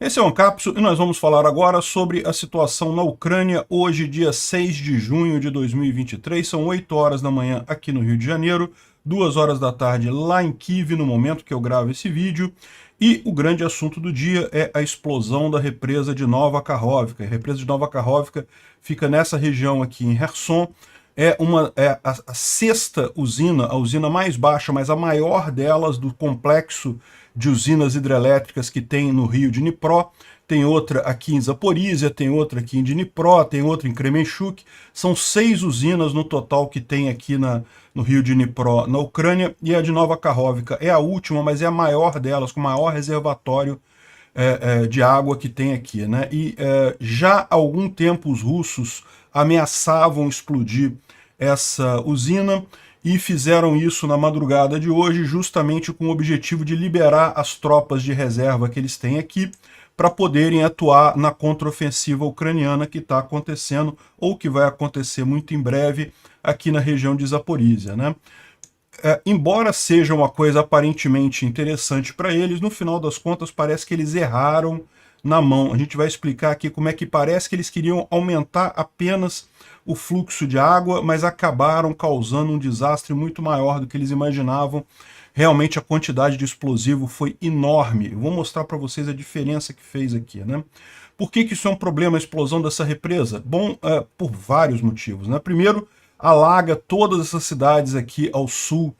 Esse é o Ancapso e nós vamos falar agora sobre a situação na Ucrânia, hoje, dia 6 de junho de 2023, são 8 horas da manhã aqui no Rio de Janeiro, 2 horas da tarde lá em Kiev, no momento que eu gravo esse vídeo, e o grande assunto do dia é a explosão da represa de Nova Kakhovka. A represa de Nova Kakhovka fica nessa região aqui em Kherson, é a sexta usina, a usina mais baixa, mas a maior delas do complexo de usinas hidrelétricas que tem no rio de Dnipro. Tem outra aqui em Zaporizhia, tem outra aqui em Dnipro, tem outra em Kremenchuk. São 6 usinas no total que tem aqui no rio de Dnipro, na Ucrânia, e a de Nova Kakhovka é a última, mas é a maior delas, com o maior reservatório de água que tem aqui, né? E já há algum tempo os russos ameaçavam explodir essa usina e fizeram isso na madrugada de hoje, justamente com o objetivo de liberar as tropas de reserva que eles têm aqui para poderem atuar na contraofensiva ucraniana que está acontecendo, ou que vai acontecer muito em breve aqui na região de Zaporizhia, né? Embora seja uma coisa aparentemente interessante para eles, no final das contas parece que eles erraram na mão. A gente vai explicar aqui como é que parece que eles queriam aumentar apenas o fluxo de água, mas acabaram causando um desastre muito maior do que eles imaginavam. Realmente a quantidade de explosivo foi enorme. Eu vou mostrar para vocês a diferença que fez aqui, né? Por que isso é um problema, a explosão dessa represa? Bom, por vários motivos, né? Primeiro, alaga todas essas cidades aqui ao sul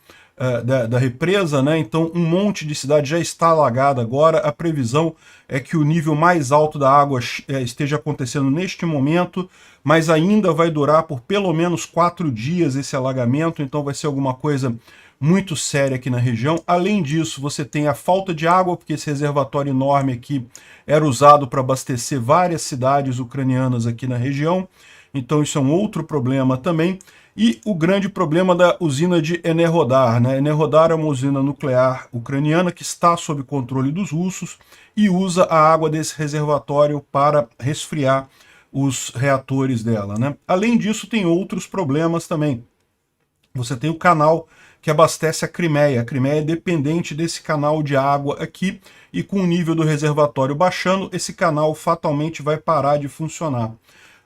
da represa, né? Então um monte de cidade já está alagada agora. A previsão é que o nível mais alto da água esteja acontecendo neste momento, mas ainda vai durar por pelo menos 4 dias esse alagamento, então vai ser alguma coisa muito séria aqui na região. Além disso, você tem a falta de água, porque esse reservatório enorme aqui era usado para abastecer várias cidades ucranianas aqui na região, então isso é um outro problema também. E o grande problema da usina de Enerhodar, né? Enerhodar é uma usina nuclear ucraniana que está sob controle dos russos e usa a água desse reservatório para resfriar os reatores dela, né? Além disso, tem outros problemas também. Você tem o canal que abastece a Crimeia. A Crimeia é dependente desse canal de água aqui, e com o nível do reservatório baixando, esse canal fatalmente vai parar de funcionar.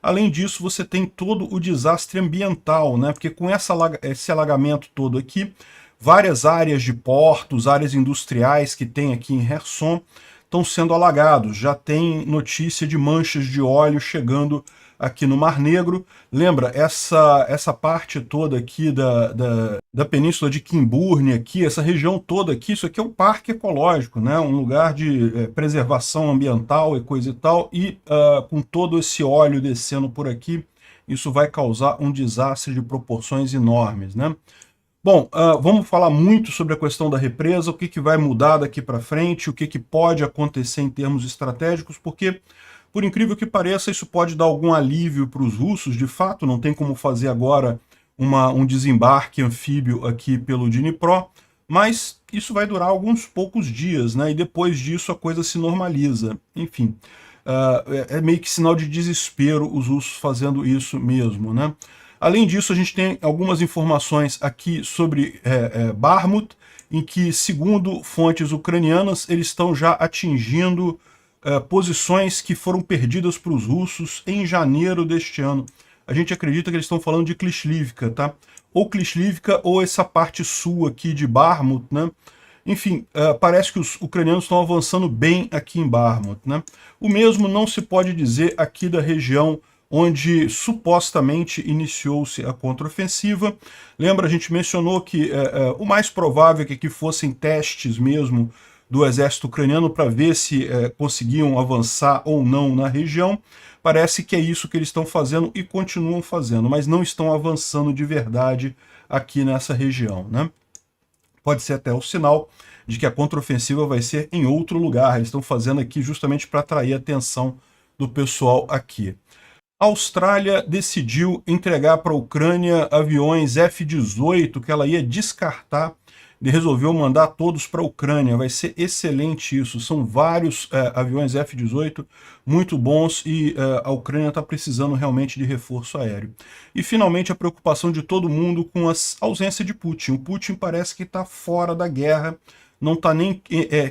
Além disso, você tem todo o desastre ambiental, né? Porque com esse alagamento todo aqui, várias áreas de portos, áreas industriais que tem aqui em Kherson estão sendo alagados. Já tem notícia de manchas de óleo chegando aqui no Mar Negro. Lembra, essa parte toda aqui da península de Kimburne, aqui, essa região toda aqui, isso aqui é um parque ecológico, né? Um lugar de preservação ambiental e coisa e tal, e com todo esse óleo descendo por aqui, isso vai causar um desastre de proporções enormes, né? Bom, vamos falar muito sobre a questão da represa, o que vai mudar daqui para frente, o que pode acontecer em termos estratégicos, porque, por incrível que pareça, isso pode dar algum alívio para os russos. De fato, não tem como fazer agora um desembarque anfíbio aqui pelo Dnipro, mas isso vai durar alguns poucos dias, né? E depois disso a coisa se normaliza. Enfim, é meio que sinal de desespero os russos fazendo isso mesmo, né? Além disso, a gente tem algumas informações aqui sobre Bakhmut, em que, segundo fontes ucranianas, eles estão já atingindo posições que foram perdidas para os russos em janeiro deste ano. A gente acredita que eles estão falando de Klishivka, tá? Ou Klishivka ou essa parte sul aqui de Bakhmut, né? Enfim, parece que os ucranianos estão avançando bem aqui em Bakhmut, né? O mesmo não se pode dizer aqui da região onde supostamente iniciou-se a contraofensiva. Lembra, a gente mencionou que o mais provável é que aqui fossem testes mesmo do exército ucraniano para ver se conseguiam avançar ou não na região. Parece que é isso que eles estão fazendo e continuam fazendo, mas não estão avançando de verdade aqui nessa região, né? Pode ser até o sinal de que a contraofensiva vai ser em outro lugar. Eles estão fazendo aqui justamente para atrair a atenção do pessoal aqui. A Austrália decidiu entregar para a Ucrânia aviões F-18 que ela ia descartar e resolveu mandar todos para a Ucrânia. Vai ser excelente isso. São vários aviões F-18 muito bons e a Ucrânia está precisando realmente de reforço aéreo. E finalmente a preocupação de todo mundo com a ausência de Putin. O Putin parece que está fora da guerra. não está nem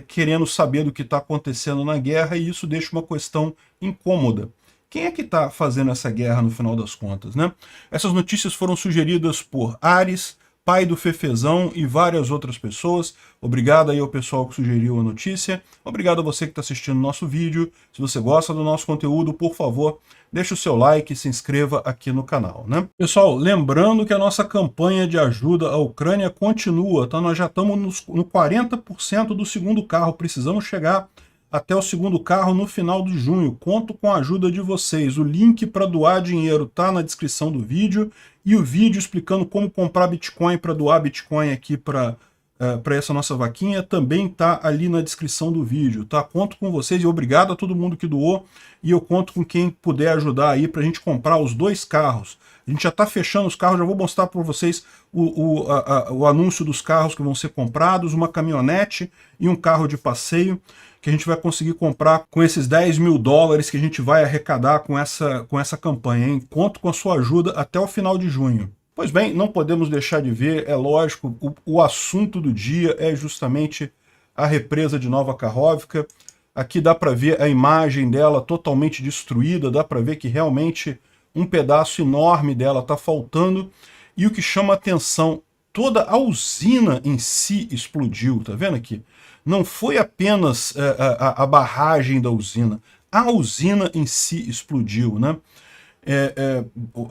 querendo saber do que está acontecendo na guerra, e isso deixa uma questão incômoda. Quem é que está fazendo essa guerra no final das contas, né? Essas notícias foram sugeridas por Ares, pai do Fefezão e várias outras pessoas. Obrigado aí ao pessoal que sugeriu a notícia. Obrigado a você que está assistindo o nosso vídeo. Se você gosta do nosso conteúdo, por favor, deixe o seu like e se inscreva aqui no canal, né? Pessoal, lembrando que a nossa campanha de ajuda à Ucrânia continua, tá? Nós já estamos no 40% do segundo carro. Precisamos chegar até o segundo carro no final de junho. Conto com a ajuda de vocês. O link para doar dinheiro está na descrição do vídeo, e o vídeo explicando como comprar Bitcoin para doar Bitcoin aqui para essa nossa vaquinha também está ali na descrição do vídeo, tá? Conto com vocês e obrigado a todo mundo que doou, e eu conto com quem puder ajudar aí para a gente comprar os 2 carros. A gente já está fechando os carros, já vou mostrar para vocês o anúncio dos carros que vão ser comprados, uma caminhonete e um carro de passeio, que a gente vai conseguir comprar com esses 10 mil dólares que a gente vai arrecadar com essa campanha, hein? Conto com a sua ajuda até o final de junho. Pois bem, não podemos deixar de ver, é lógico, o assunto do dia é justamente a represa de Nova Kakhovka. Aqui dá para ver a imagem dela totalmente destruída, dá para ver que realmente um pedaço enorme dela está faltando, e o que chama atenção, toda a usina em si explodiu, tá vendo aqui? Não foi apenas a barragem da usina, a usina em si explodiu, né?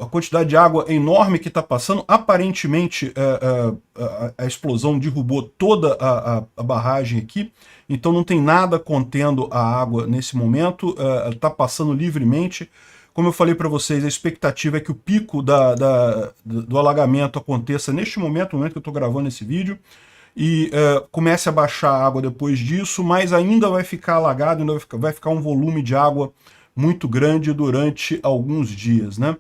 A quantidade de água enorme que está passando, aparentemente a explosão derrubou toda a barragem aqui, então não tem nada contendo a água nesse momento, está passando livremente. Como eu falei para vocês, a expectativa é que o pico do alagamento aconteça neste momento, no momento que eu estou gravando esse vídeo, e comece a baixar a água depois disso, mas ainda vai ficar alagado, ainda vai ficar um volume de água muito grande durante alguns dias, né?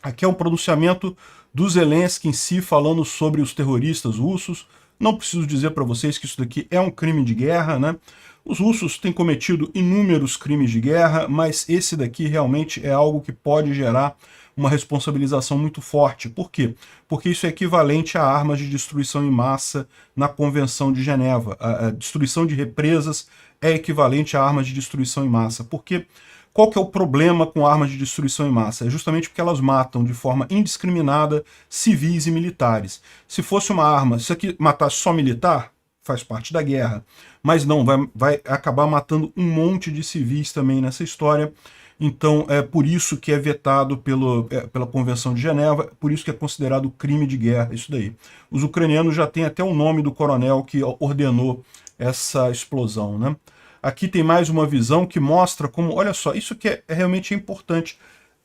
Aqui é um pronunciamento do Zelensky em si, falando sobre os terroristas russos. Não preciso dizer para vocês que isso daqui é um crime de guerra, né? Os russos têm cometido inúmeros crimes de guerra, mas esse daqui realmente é algo que pode gerar uma responsabilização muito forte. Por quê? Porque isso é equivalente a armas de destruição em massa na Convenção de Geneva. A destruição de represas é equivalente a armas de destruição em massa. Porque qual que é o problema com armas de destruição em massa? É justamente porque elas matam de forma indiscriminada civis e militares. Se fosse uma arma, se aqui matasse só militar, faz parte da guerra. Mas não, vai acabar matando um monte de civis também nessa história. Então é por isso que é vetado pela Convenção de Geneva, por isso que é considerado crime de guerra, isso daí. Os ucranianos já têm até o nome do coronel que ordenou essa explosão, né? Aqui tem mais uma visão que mostra como, olha só, isso que é realmente importante.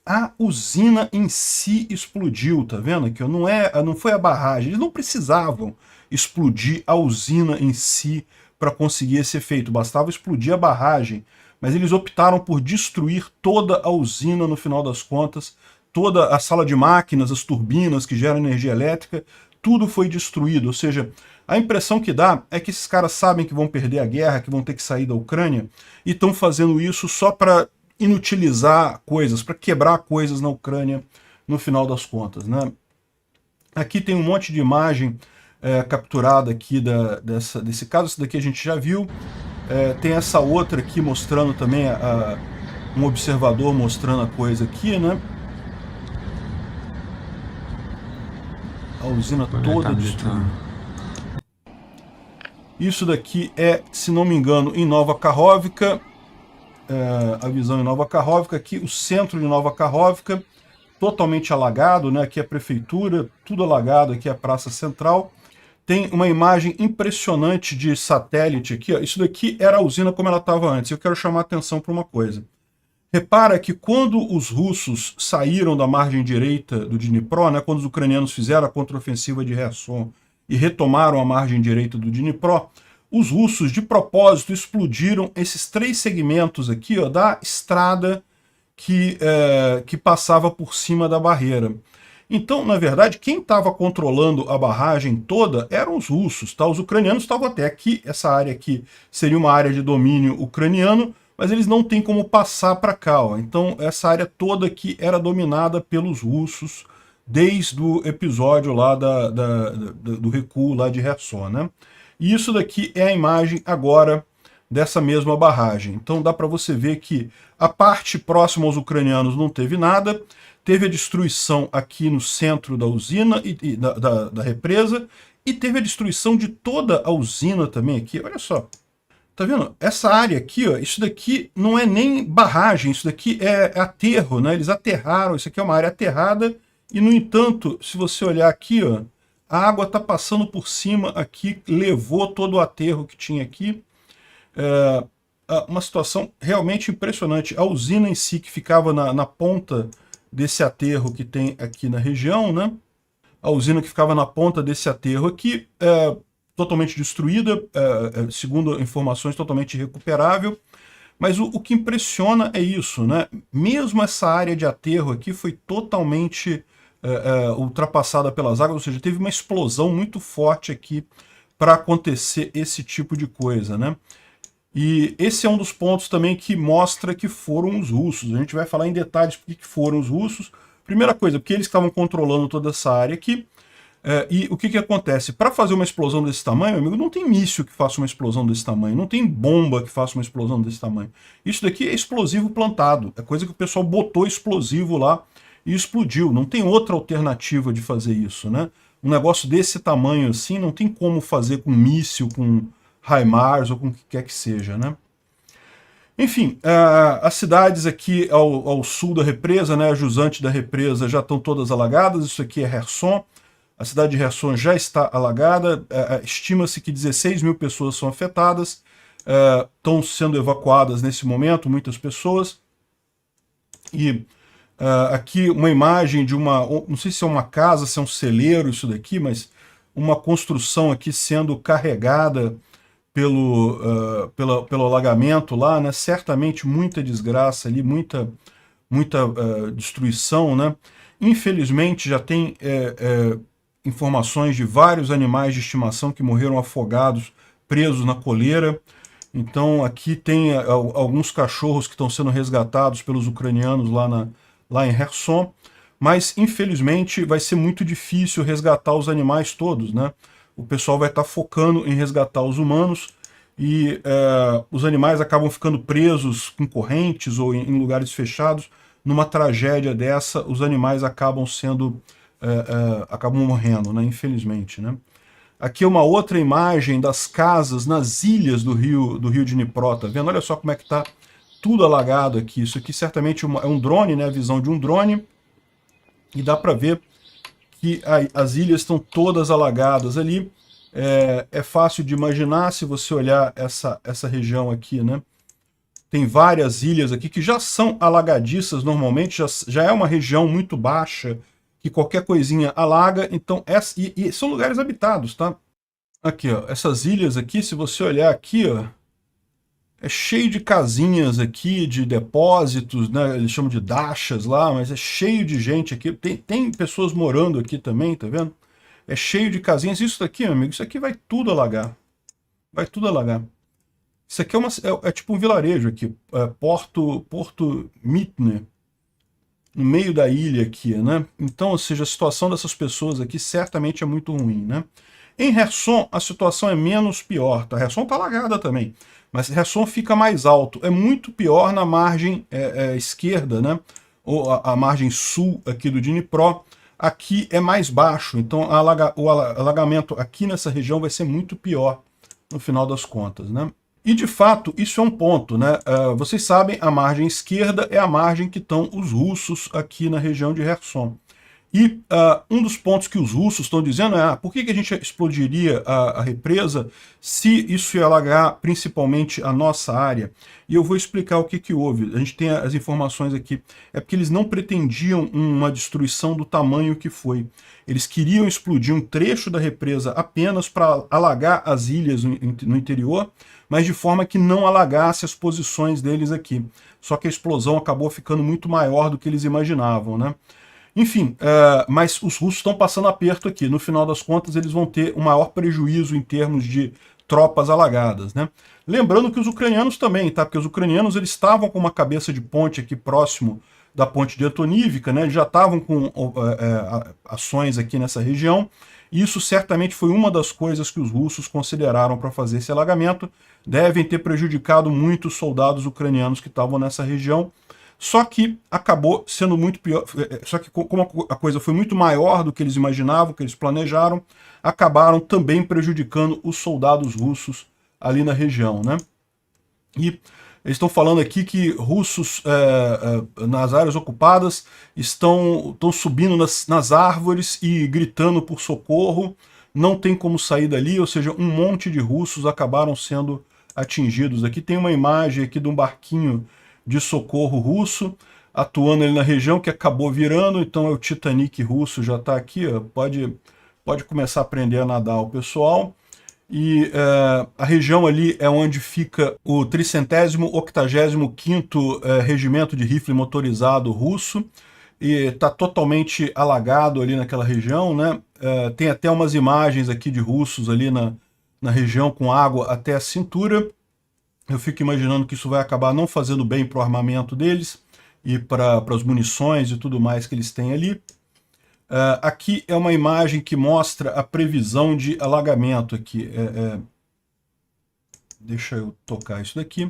A usina em si explodiu, tá vendo aqui? Não foi a barragem, eles não precisavam explodir a usina em si para conseguir esse efeito, bastava explodir a barragem, mas eles optaram por destruir toda a usina no final das contas, toda a sala de máquinas, as turbinas que geram energia elétrica, tudo foi destruído, ou seja, a impressão que dá é que esses caras sabem que vão perder a guerra, que vão ter que sair da Ucrânia, e estão fazendo isso só para inutilizar coisas, para quebrar coisas na Ucrânia no final das contas, né? Aqui tem um monte de imagem capturada aqui desse caso, esse daqui a gente já viu. Tem essa outra aqui mostrando também um observador mostrando a coisa aqui, né? A usina toda destruída. Isso daqui é, se não me engano, em Nova Kakhovka. A visão em Nova Kakhovka, aqui o centro de Nova Kakhovka, totalmente alagado, né? Aqui é a prefeitura, tudo alagado, aqui é a praça central. Tem uma imagem impressionante de satélite aqui, ó. Isso daqui era a usina como ela estava antes. Eu quero chamar a atenção para uma coisa. Repara que quando os russos saíram da margem direita do Dnipro, né, quando os ucranianos fizeram a contraofensiva de Kherson e retomaram a margem direita do Dnipro, os russos, de propósito, explodiram esses 3 segmentos aqui, ó, da estrada que passava por cima da barreira. Então, na verdade, quem estava controlando a barragem toda eram os russos, tá? Os ucranianos estavam até aqui, essa área aqui seria uma área de domínio ucraniano, mas eles não têm como passar para cá, ó. Então, essa área toda aqui era dominada pelos russos desde o episódio lá do recuo lá de Kherson, né? E isso daqui é a imagem agora dessa mesma barragem. Então dá para você ver que a parte próxima aos ucranianos não teve nada, teve a destruição aqui no centro da usina e da represa, e teve a destruição de toda a usina também aqui. Olha só, tá vendo? Essa área aqui, ó, isso daqui não é nem barragem, isso daqui é aterro, né? Eles aterraram, isso aqui é uma área aterrada, e no entanto, se você olhar aqui, ó, a água está passando por cima aqui, levou todo o aterro que tinha aqui. Uma situação realmente impressionante. A usina em si, que ficava na ponta desse aterro que tem aqui na região, né? A usina que ficava na ponta desse aterro aqui, totalmente destruída, segundo informações, totalmente recuperável. Mas o que impressiona é isso, né? Mesmo essa área de aterro aqui foi totalmente ultrapassada pelas águas, ou seja, teve uma explosão muito forte aqui para acontecer esse tipo de coisa, né? E esse é um dos pontos também que mostra que foram os russos. A gente vai falar em detalhes por que foram os russos. Primeira coisa, porque eles estavam controlando toda essa área aqui. E o que acontece? Para fazer uma explosão desse tamanho, meu amigo, não tem míssil que faça uma explosão desse tamanho, não tem bomba que faça uma explosão desse tamanho. Isso daqui é explosivo plantado, é coisa que o pessoal botou explosivo lá e explodiu. Não tem outra alternativa de fazer isso, né? Um negócio desse tamanho assim, não tem como fazer com míssil, com HIMARS ou com o que quer que seja, né? Enfim, as cidades aqui ao sul da represa, né, a jusante da represa, já estão todas alagadas. Isso aqui é Kherson. A cidade de Kherson já está alagada. Estima-se que 16 mil pessoas são afetadas. Estão sendo evacuadas nesse momento, muitas pessoas. E aqui uma imagem de uma, não sei se é uma casa, se é um celeiro isso daqui, mas uma construção aqui sendo carregada pelo alagamento lá, né? Certamente muita desgraça ali, muita destruição, né? Infelizmente já tem informações de vários animais de estimação que morreram afogados, presos na coleira. Então aqui tem alguns cachorros que estão sendo resgatados pelos ucranianos lá em Kherson, mas infelizmente vai ser muito difícil resgatar os animais todos, né? O pessoal vai estar focando em resgatar os humanos e os animais acabam ficando presos com correntes ou em lugares fechados. Numa tragédia dessa, os animais acabam acabam morrendo, né? Infelizmente, né? Aqui é uma outra imagem das casas nas ilhas do rio de Dnipro, tá vendo? Olha só como é que tá tudo alagado aqui. Isso aqui certamente é um drone, né? A visão de um drone. E dá para ver que as ilhas estão todas alagadas ali. É fácil de imaginar se você olhar essa região aqui, né? Tem várias ilhas aqui que já são alagadiças normalmente, já é uma região muito baixa, que qualquer coisinha alaga, então e são lugares habitados, tá? Aqui, ó, essas ilhas aqui, se você olhar aqui, ó, é cheio de casinhas aqui, de depósitos, né? Eles chamam de dachas lá, mas é cheio de gente aqui. Tem pessoas morando aqui também, tá vendo? É cheio de casinhas. Isso daqui, meu amigo, isso aqui vai tudo alagar. Vai tudo alagar. Isso aqui é tipo um vilarejo aqui, Porto Mitne, no meio da ilha aqui, né? Então, ou seja, a situação dessas pessoas aqui certamente é muito ruim, né? Em Kherson, a situação é menos pior, tá? Kherson tá alagada também, mas Kherson fica mais alto. É muito pior na margem esquerda, né? Ou a margem sul aqui do Dnipro. Aqui é mais baixo, então o alagamento aqui nessa região vai ser muito pior no final das contas, né? E de fato, isso é um ponto, né? Vocês sabem, a margem esquerda é a margem que estão os russos aqui na região de Kherson. E um dos pontos que os russos estão dizendo é por que a gente explodiria a represa se isso ia alagar principalmente a nossa área? E eu vou explicar o que houve. A gente tem as informações aqui. É porque eles não pretendiam uma destruição do tamanho que foi. Eles queriam explodir um trecho da represa apenas para alagar as ilhas no interior, mas de forma que não alagasse as posições deles aqui. Só que a explosão acabou ficando muito maior do que eles imaginavam, né? Enfim, mas os russos estão passando aperto aqui. No final das contas, eles vão ter um maior prejuízo em termos de tropas alagadas, né? Lembrando que os ucranianos também, tá? Porque os ucranianos eles estavam com uma cabeça de ponte aqui próximo da ponte de Antonívica, né? Eles já estavam com ações aqui nessa região. Isso certamente foi uma das coisas que os russos consideraram para fazer esse alagamento. Devem ter prejudicado muito os soldados ucranianos que estavam nessa região. Só que acabou sendo muito pior. Só que como a coisa foi muito maior do que eles imaginavam, que eles planejaram, acabaram também prejudicando os soldados russos ali na região, né? E eles estão falando aqui que russos nas áreas ocupadas estão subindo nas árvores e gritando por socorro, não tem como sair dali, ou seja, um monte de russos acabaram sendo atingidos. Aqui tem uma imagem aqui de um barquinho de socorro russo atuando ali na região, que acabou virando, então é o Titanic russo, já está aqui, ó, pode começar a aprender a nadar o pessoal. E a região ali é onde fica o 385º Regimento de Rifle Motorizado Russo, e está totalmente alagado ali naquela região, né? Tem até umas imagens aqui de russos ali na região com água até a cintura. Eu fico imaginando que isso vai acabar não fazendo bem para o armamento deles e para as munições e tudo mais que eles têm ali. Aqui é uma imagem que mostra a previsão de alagamento aqui. Deixa eu tocar isso daqui.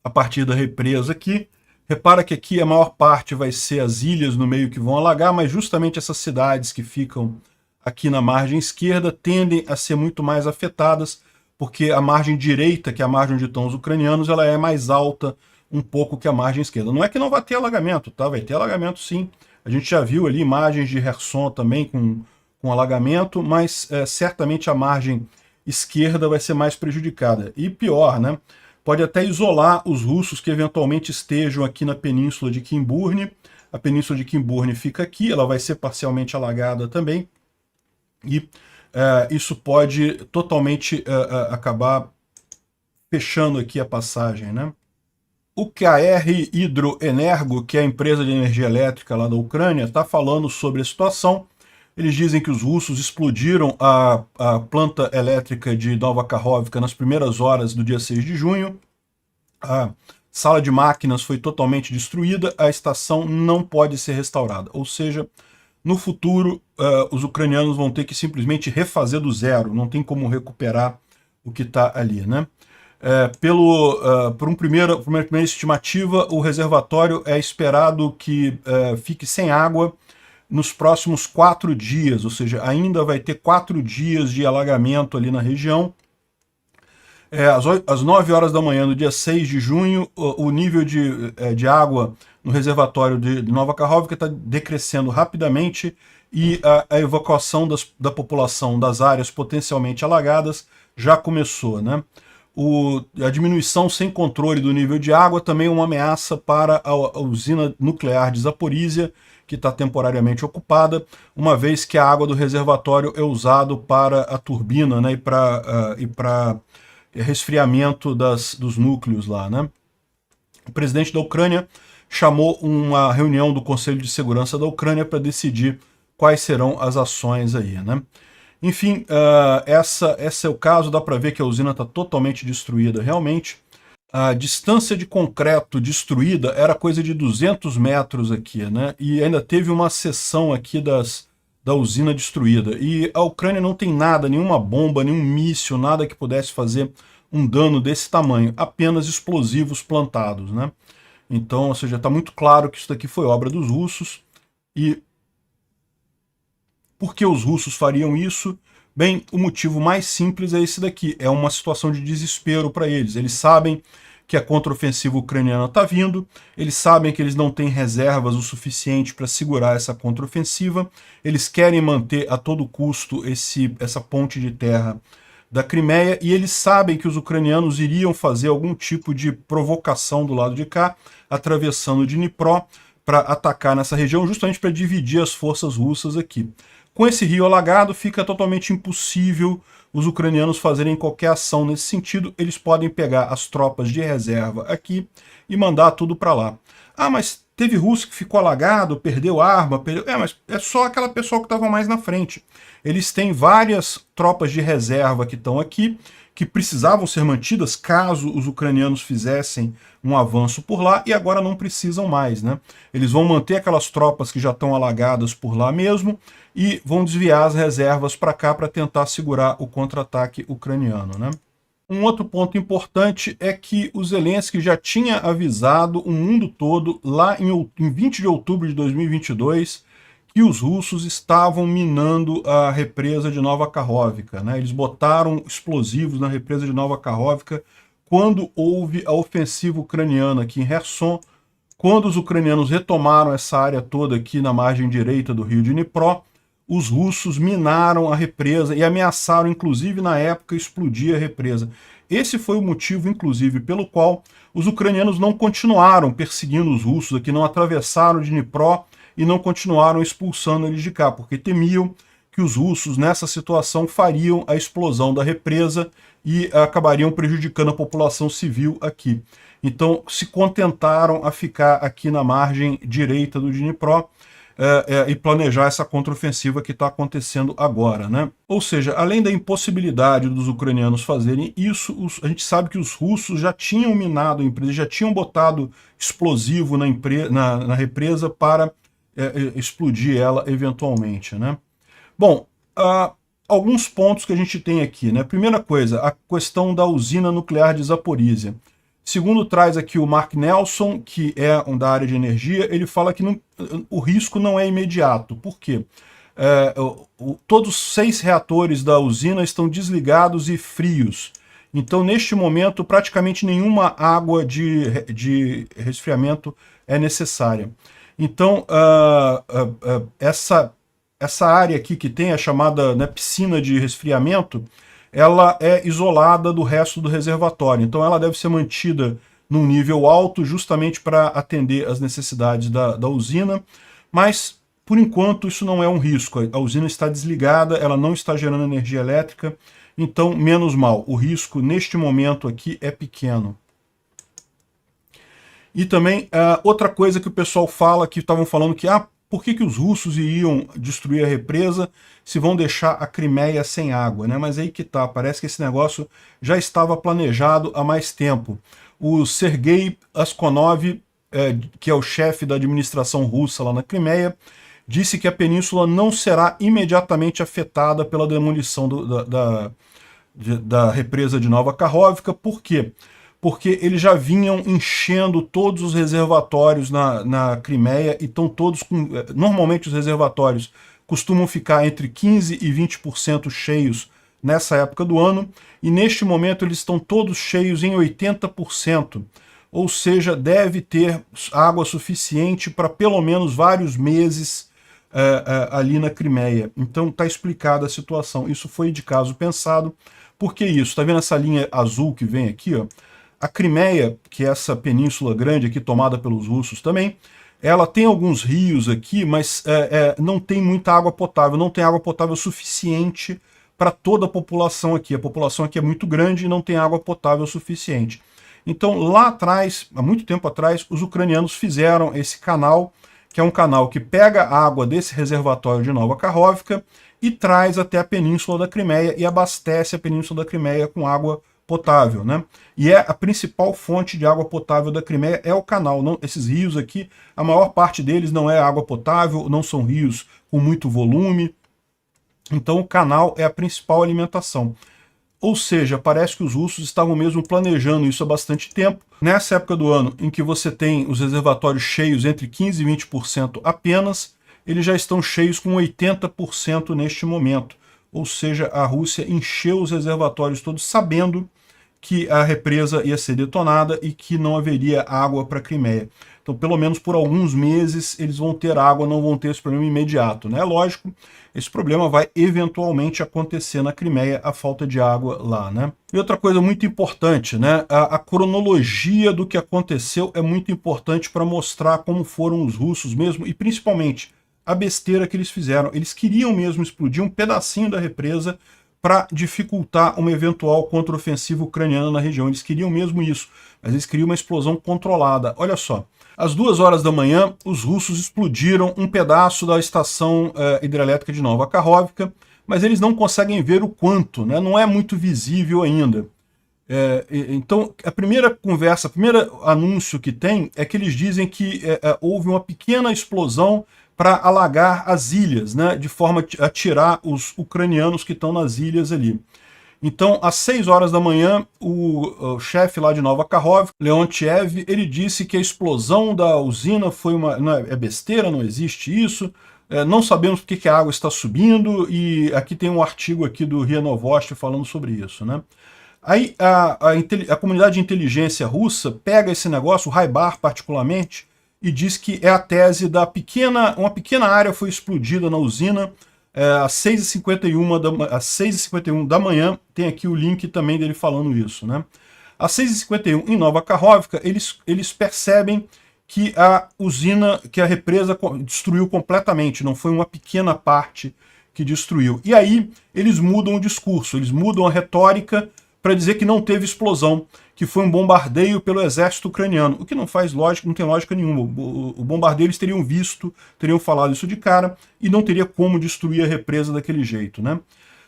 A partir da represa aqui. Repara que aqui a maior parte vai ser as ilhas no meio que vão alagar, mas justamente essas cidades que ficam aqui na margem esquerda tendem a ser muito mais afetadas, porque a margem direita, que é a margem onde estão os ucranianos, ela é mais alta um pouco que a margem esquerda. Não é que não vai ter alagamento, tá? Vai ter alagamento sim. A gente já viu ali imagens de Kherson também com alagamento, mas certamente a margem esquerda vai ser mais prejudicada. E pior, né? Pode até isolar os russos que eventualmente estejam aqui na península de Kimburne. A península de Kimburne fica aqui, ela vai ser parcialmente alagada também. E isso pode totalmente acabar fechando aqui a passagem, né? O KR Hidroenergo, que é a empresa de energia elétrica lá da Ucrânia, está falando sobre a situação. Eles dizem que os russos explodiram a planta elétrica de Nova Kakhovka nas primeiras horas do dia 6 de junho. A sala de máquinas foi totalmente destruída, a estação não pode ser restaurada. Ou seja, no futuro, os ucranianos vão ter que simplesmente refazer do zero, não tem como recuperar o que está ali, né? Por uma primeira estimativa, o reservatório é esperado que fique sem água nos próximos 4 dias, ou seja, ainda vai ter 4 dias de alagamento ali na região. Às 9 horas da manhã, no dia 6 de junho, o nível de água no reservatório de Nova Kakhovka está decrescendo rapidamente e a evacuação da população das áreas potencialmente alagadas já começou, né? A diminuição sem controle do nível de água também é uma ameaça para a usina nuclear de Zaporizhia, que está temporariamente ocupada, uma vez que a água do reservatório é usada para a turbina, né, e para resfriamento dos núcleos lá, né? O presidente da Ucrânia chamou uma reunião do Conselho de Segurança da Ucrânia para decidir quais serão as ações aí, né? Enfim, esse é o caso, dá para ver que a usina está totalmente destruída realmente. A distância de concreto destruída era coisa de 200 metros aqui, né? E ainda teve uma seção aqui da usina destruída. E a Ucrânia não tem nada, nenhuma bomba, nenhum míssil, nada que pudesse fazer um dano desse tamanho, apenas explosivos plantados, né? Então, ou seja, está muito claro que isso daqui foi obra dos russos. E por que os russos fariam isso? Bem, o motivo mais simples é esse daqui. É uma situação de desespero para eles. Eles sabem que a contraofensiva ucraniana está vindo, eles sabem que eles não têm reservas o suficiente para segurar essa contraofensiva, eles querem manter a todo custo essa ponte de terra da Crimeia, e eles sabem que os ucranianos iriam fazer algum tipo de provocação do lado de cá, atravessando o Dnipro, para atacar nessa região, justamente para dividir as forças russas aqui. Com esse rio alagado, fica totalmente impossível os ucranianos fazerem qualquer ação nesse sentido. Eles podem pegar as tropas de reserva aqui e mandar tudo para lá. Ah, mas teve russo que ficou alagado, perdeu arma, mas é só aquela pessoa que estava mais na frente. Eles têm várias tropas de reserva que estão aqui, que precisavam ser mantidas caso os ucranianos fizessem um avanço por lá, e agora não precisam mais, né? Eles vão manter aquelas tropas que já estão alagadas por lá mesmo e vão desviar as reservas para cá para tentar segurar o contra-ataque ucraniano, né? Um outro ponto importante é que o Zelensky já tinha avisado o mundo todo, lá em 20 de outubro de 2022, que os russos estavam minando a represa de Nova Kakhovka, né? Eles botaram explosivos na represa de Nova Kakhovka quando houve a ofensiva ucraniana aqui em Kherson, quando os ucranianos retomaram essa área toda aqui na margem direita do rio de Dnipro. Os russos minaram a represa e ameaçaram, inclusive, na época, explodir a represa. Esse foi o motivo, inclusive, pelo qual os ucranianos não continuaram perseguindo os russos aqui, não atravessaram o Dnipro e não continuaram expulsando eles de cá, porque temiam que os russos, nessa situação, fariam a explosão da represa e acabariam prejudicando a população civil aqui. Então, se contentaram a ficar aqui na margem direita do Dnipro, e planejar essa contraofensiva que está acontecendo agora, né? Ou seja, além da impossibilidade dos ucranianos fazerem isso, a gente sabe que os russos já tinham minado a empresa, já tinham botado explosivo na represa para explodir ela eventualmente, né? Bom, alguns pontos que a gente tem aqui, né? Primeira coisa, a questão da usina nuclear de Zaporizhia. Segundo traz aqui o Mark Nelson, que é da área de energia, ele fala que o risco não é imediato. Por quê? Todos os 6 reatores da usina estão desligados e frios. Então, neste momento, praticamente nenhuma água de resfriamento é necessária. Então, essa área aqui que tem a chamada, né, piscina de resfriamento, ela é isolada do resto do reservatório. Então ela deve ser mantida num nível alto justamente para atender às necessidades da usina, mas por enquanto isso não é um risco. A usina está desligada, ela não está gerando energia elétrica, então menos mal. O risco neste momento aqui é pequeno. E também outra coisa que o pessoal fala, que estavam falando que por que os russos iriam destruir a represa se vão deixar a Crimeia sem água, né? Mas aí que tá, parece que esse negócio já estava planejado há mais tempo. O Sergei Askonov, que é o chefe da administração russa lá na Crimeia, disse que a península não será imediatamente afetada pela demolição da represa de Nova Kakhovka. Por quê? Porque eles já vinham enchendo todos os reservatórios na Crimeia e estão todos com... Normalmente os reservatórios costumam ficar entre 15% e 20% cheios nessa época do ano, e neste momento eles estão todos cheios em 80%, ou seja, deve ter água suficiente para pelo menos vários meses ali na Crimeia. Então está explicada a situação. Isso foi de caso pensado. Por que isso? Está vendo essa linha azul que vem aqui, ó? A Crimeia, que é essa península grande aqui, tomada pelos russos também, ela tem alguns rios aqui, mas não tem muita água potável, não tem água potável suficiente para toda a população aqui. A população aqui é muito grande e não tem água potável suficiente. Então, lá atrás, há muito tempo atrás, os ucranianos fizeram esse canal, que é um canal que pega a água desse reservatório de Nova Kakhovka e traz até a península da Crimeia e abastece a península da Crimeia com água potável, né? E a principal fonte de água potável da Crimeia é o canal. Não, esses rios aqui, a maior parte deles não é água potável, não são rios com muito volume. Então o canal é a principal alimentação. Ou seja, parece que os russos estavam mesmo planejando isso há bastante tempo. Nessa época do ano em que você tem os reservatórios cheios entre 15% e 20% apenas, eles já estão cheios com 80% neste momento. Ou seja, a Rússia encheu os reservatórios todos sabendo que a represa ia ser detonada e que não haveria água para a Crimeia. Então, pelo menos por alguns meses, eles vão ter água, não vão ter esse problema imediato, né? Lógico, esse problema vai eventualmente acontecer na Crimeia, a falta de água lá, né? E outra coisa muito importante, né? A cronologia do que aconteceu é muito importante para mostrar como foram os russos mesmo, e principalmente a besteira que eles fizeram. Eles queriam mesmo explodir um pedacinho da represa para dificultar uma eventual contraofensiva ucraniana na região. Eles queriam mesmo isso, mas eles queriam uma explosão controlada. Olha só, às 2 horas da manhã, os russos explodiram um pedaço da estação hidrelétrica de Nova Kakhovka. mas eles não conseguem ver o quanto, né? Não é muito visível ainda. Então, a primeira conversa, o primeiro anúncio que tem é que eles dizem que houve uma pequena explosão para alagar as ilhas, né, de forma a tirar os ucranianos que estão nas ilhas ali. Então, às 6 horas da manhã, o chefe lá de Nova Kakhovka, Leontiev, ele disse que a explosão da usina foi é besteira, não existe isso, não sabemos por que a água está subindo, e aqui tem um artigo aqui do RIA Novosti falando sobre isso, né? Aí a comunidade de inteligência russa pega esse negócio, o Raibar particularmente, e diz que é a tese da uma pequena área foi explodida na usina às 6h51 da manhã, tem aqui o link também dele falando isso, né? Às 6h51 em Nova Kakhovka, eles percebem que a usina, que a represa destruiu completamente, não foi uma pequena parte que destruiu. E aí eles mudam o discurso, eles mudam a retórica para dizer que não teve explosão, que foi um bombardeio pelo exército ucraniano, o que não faz lógica, não tem lógica nenhuma. O bombardeio eles teriam visto, teriam falado isso de cara, e não teria como destruir a represa daquele jeito, né?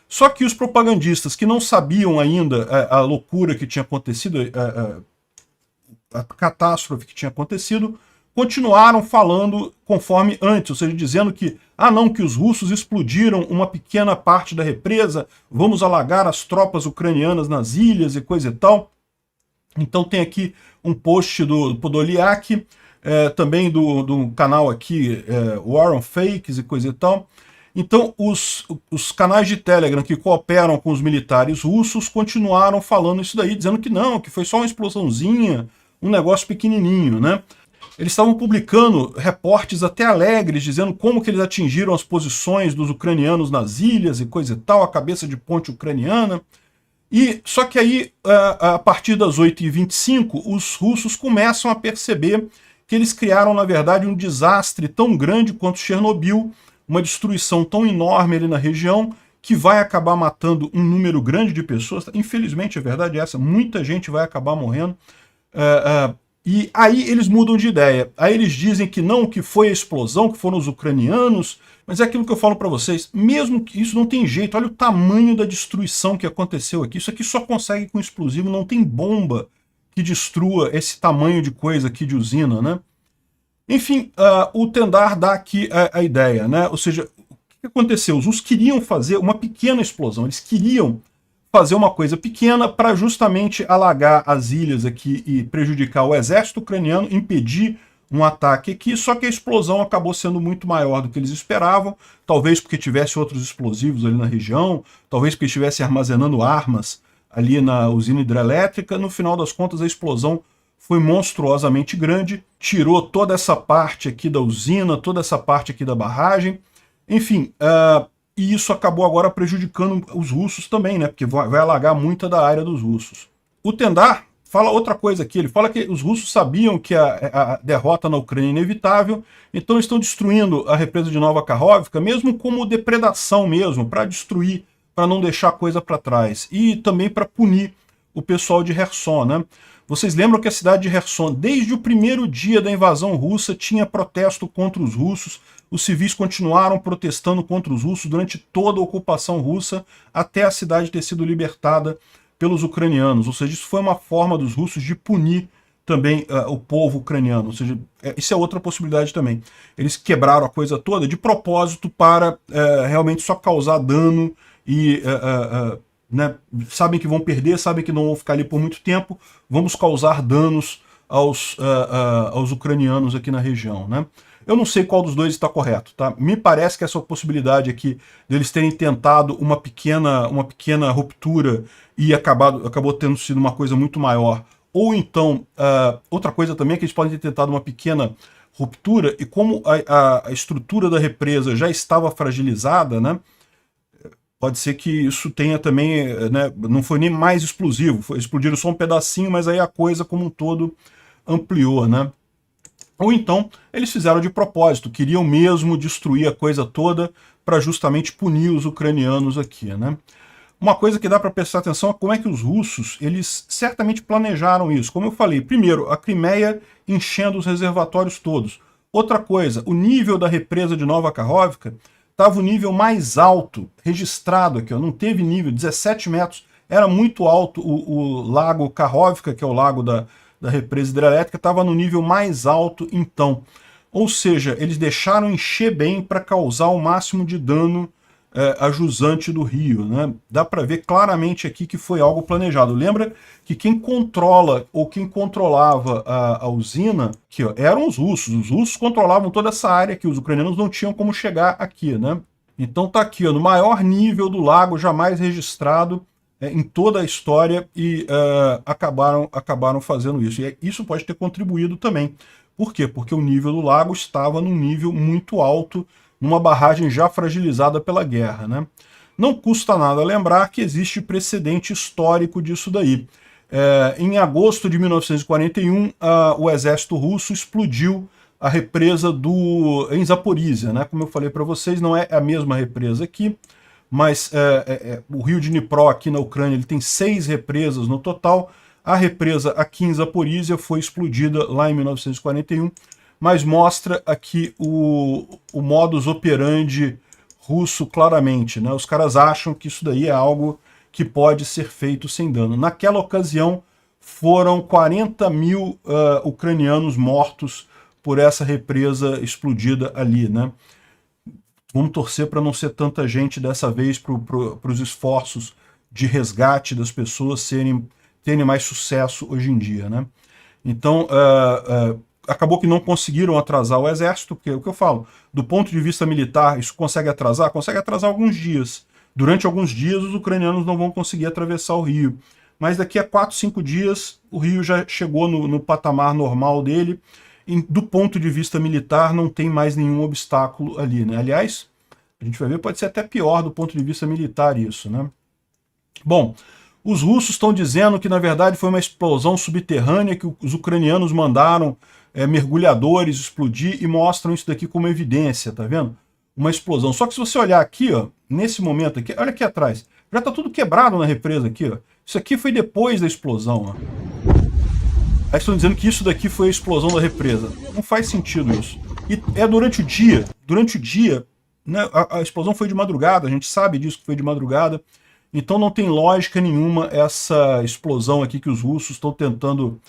Só que os propagandistas que não sabiam ainda a loucura que tinha acontecido, a catástrofe que tinha acontecido, continuaram falando conforme antes, ou seja, dizendo que, não, que os russos explodiram uma pequena parte da represa, vamos alagar as tropas ucranianas nas ilhas e coisa e tal. Então tem aqui um post do Podolyak, também do canal aqui, War on Fakes e coisa e tal. Então os canais de Telegram que cooperam com os militares russos continuaram falando isso daí, dizendo que não, que foi só uma explosãozinha, um negócio pequenininho, né? Eles estavam publicando reportes até alegres, dizendo como que eles atingiram as posições dos ucranianos nas ilhas e coisa e tal, a cabeça de ponte ucraniana. Só que aí, a partir das 8h25, os russos começam a perceber que eles criaram, na verdade, um desastre tão grande quanto Chernobyl, uma destruição tão enorme ali na região, que vai acabar matando um número grande de pessoas. Infelizmente, a verdade é essa, muita gente vai acabar morrendo. E aí eles mudam de ideia. Aí eles dizem que não, que foi a explosão, que foram os ucranianos, mas é aquilo que eu falo para vocês, mesmo que isso não tem jeito, olha o tamanho da destruição que aconteceu aqui. Isso aqui só consegue com explosivo, não tem bomba que destrua esse tamanho de coisa aqui de usina, né? Enfim, o Tendar dá aqui a ideia, né? Ou seja, o que aconteceu? Os russos queriam fazer uma pequena explosão, eles queriam fazer uma coisa pequena para justamente alagar as ilhas aqui e prejudicar o exército ucraniano, impedir um ataque aqui, só que a explosão acabou sendo muito maior do que eles esperavam, talvez porque tivesse outros explosivos ali na região, talvez porque estivesse armazenando armas ali na usina hidrelétrica. No final das contas, a explosão foi monstruosamente grande, tirou toda essa parte aqui da usina, toda essa parte aqui da barragem, enfim, e isso acabou agora prejudicando os russos também, né? Porque vai alagar muita da área dos russos. O Tendar fala outra coisa aqui, ele fala que os russos sabiam que a derrota na Ucrânia é inevitável, então eles estão destruindo a represa de Nova Kakhovka, mesmo como depredação mesmo, para destruir, para não deixar coisa para trás, e também para punir o pessoal de Kherson, né? Vocês lembram que a cidade de Kherson, desde o primeiro dia da invasão russa, tinha protesto contra os russos, os civis continuaram protestando contra os russos durante toda a ocupação russa, até a cidade ter sido libertada pelos ucranianos. Ou seja, isso foi uma forma dos russos de punir também o povo ucraniano. Ou seja, isso é outra possibilidade também. Eles quebraram a coisa toda de propósito para realmente só causar dano e... né, sabem que vão perder, sabem que não vão ficar ali por muito tempo, vamos causar danos aos ucranianos aqui na região, né? Eu não sei qual dos dois está correto, tá? Me parece que essa possibilidade aqui deles terem tentado uma pequena ruptura e acabou tendo sido uma coisa muito maior. Ou então, outra coisa também é que eles podem ter tentado uma pequena ruptura e como a estrutura da represa já estava fragilizada, né? Pode ser que isso tenha também, né, não foi nem mais explosivo, explodiram só um pedacinho, mas aí a coisa como um todo ampliou, né? Ou então, eles fizeram de propósito, queriam mesmo destruir a coisa toda para justamente punir os ucranianos aqui, né? Uma coisa que dá para prestar atenção é como é que os russos, eles certamente planejaram isso. Como eu falei, primeiro, a Crimeia enchendo os reservatórios todos. Outra coisa, o nível da represa de Nova Kakhovka estava o nível mais alto registrado aqui, ó, não teve nível, 17 metros, era muito alto o lago Kakhovka, que é o lago da represa hidrelétrica, estava no nível mais alto então. Ou seja, eles deixaram encher bem para causar o máximo de dano a jusante do rio, né? Dá para ver claramente aqui que foi algo planejado. Lembra que quem controla ou quem controlava a usina aqui, ó, eram os russos controlavam toda essa área aqui, os ucranianos não tinham como chegar aqui, né? Então tá aqui, ó, no maior nível do lago jamais registrado em toda a história e acabaram fazendo isso. E isso pode ter contribuído também. Por quê? Porque o nível do lago estava num nível muito alto, numa barragem já fragilizada pela guerra, né? Não custa nada lembrar que existe precedente histórico disso daí. Em agosto de 1941, o exército russo explodiu a represa em Zaporizhia, né? Como eu falei para vocês, não é a mesma represa aqui, mas o rio de Dnipro aqui na Ucrânia ele tem 6 represas no total. A represa aqui em Zaporizhia foi explodida lá em 1941, mas mostra aqui o modus operandi russo claramente, né? Os caras acham que isso daí é algo que pode ser feito sem dano. Naquela ocasião, foram 40 mil ucranianos mortos por essa represa explodida ali, né? Vamos torcer para não ser tanta gente dessa vez, para os esforços de resgate das pessoas terem mais sucesso hoje em dia, né? Então, acabou que não conseguiram atrasar o exército, porque é o que eu falo, do ponto de vista militar, isso consegue atrasar alguns dias. Durante alguns dias, os ucranianos não vão conseguir atravessar o rio. Mas daqui a 4, 5 dias, o rio já chegou no patamar normal dele, e do ponto de vista militar, não tem mais nenhum obstáculo ali, né? Aliás, a gente vai ver, pode ser até pior do ponto de vista militar isso, né? Bom, os russos estão dizendo que, na verdade, foi uma explosão subterrânea que os ucranianos mandaram mergulhadores explodir e mostram isso daqui como evidência, tá vendo? Uma explosão. Só que se você olhar aqui, ó, nesse momento aqui, olha aqui atrás, já tá tudo quebrado na represa aqui, ó. Isso aqui foi depois da explosão, ó. Aí estão dizendo que isso daqui foi a explosão da represa. Não faz sentido isso. E é durante o dia. Durante o dia, né, a explosão foi de madrugada, a gente sabe disso que foi de madrugada. Então não tem lógica nenhuma essa explosão aqui que os russos estão tentando